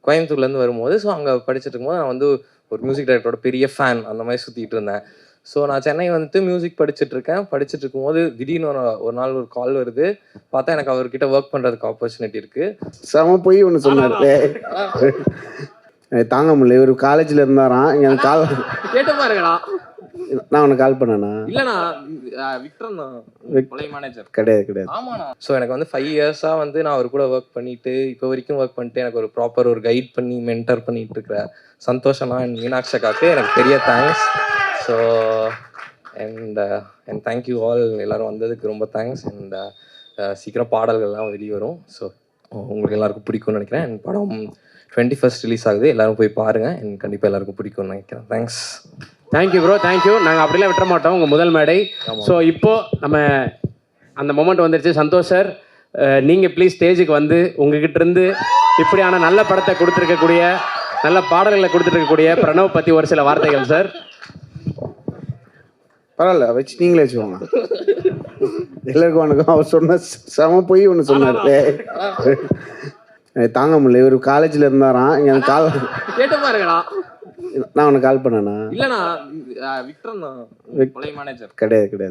கோயம்புத்தூர்லேருந்து வரும்போது. ஸோ அங்கே படிச்சுட்டு இருக்கும்போது நான் வந்து ஒரு மியூசிக் டைரக்டரோட பெரிய ஃபேன் அந்த மாதிரி சுற்றிட்டு இருந்தேன். ஸோ நான் சென்னை வந்துட்டு மியூசிக் படிச்சுட்ருக்கேன். படிச்சுட்டு இருக்கும்போது திடீர்னு ஒரு நாள் ஒரு கால் வருது. பார்த்தா எனக்கு அவர்கிட்ட ஒர்க் பண்ணுறதுக்கு ஆப்பர்ச்சுனிட்டி இருக்குது. செம போய் ஒன்று சொன்னார். தாங்க முடியல. இவர் காலேஜில் இருந்தாராம். இங்கே கால் கேட்டு பாருங்கண்ணா. நான் உனக்கு கால் பண்ணேண்ணா. இல்லைண்ணா, விக்ரம் மேனேஜர் கிடையாது. ஆமாண்ணா. ஸோ எனக்கு வந்து 5 இயர்ஸாக வந்து நான் அவர் கூட ஒர்க் பண்ணிட்டு இப்போ வரைக்கும் ஒர்க் பண்ணிட்டு எனக்கு ஒரு ப்ராப்பர் ஒரு கைட் பண்ணி மென்டர் பண்ணிட்டு இருக்கிற சந்தோஷனா அண்ட் மீனாட்சி அக்காவுக்கு எனக்கு பெரிய thanks. So and thank you all, எல்லோரும் வந்ததுக்கு ரொம்ப தேங்க்ஸ். அண்ட் சீக்கிரம் பாடல்கள்லாம் வெளியே வரும். ஸோ உங்களுக்கு எல்லாருக்கும் பிடிக்கும்னு நினைக்கிறேன். என் படம் 21st ரிலீஸ் ஆகுது. எல்லோரும் போய் பாருங்கள். எனக்கு கண்டிப்பாக எல்லாருக்கும் பிடிக்கும்னு நினைக்கிறேன். தேங்க்ஸ். Thank you bro, thank you. நாங்கள் அப்படிலாம் விட்டுற மாட்டோம். உங்கள் முதல் மேடை. ஸோ இப்போது நம்ம அந்த மொமெண்ட் வந்துருச்சு. சந்தோஷ் சார், நீங்கள் ப்ளீஸ் ஸ்டேஜுக்கு வந்து உங்ககிட்ட இருந்து இப்படியான நல்ல படத்தை கொடுத்துருக்கக்கூடிய, நல்ல பாடல்களை கொடுத்துருக்கக்கூடிய பிரணவ் பற்றி ஒரு சில வார்த்தைகள் சார். பரவாயில்ல, வச்சு நீங்களே வச்சுக்கோங்க. எல்லாருக்கும் வணக்கம். அவர் சொன்ன செம போய் ஒன்று சொன்னார். தாங்க முடியல. இவர் காலேஜில் இருந்தாராம். இங்கே கால் கேட்டு பாருங்கண்ணா. நான் உனக்கு கால் பண்ணேண்ணா. இல்லைண்ணா, விக்ரம் மேனேஜர் கிடையாது.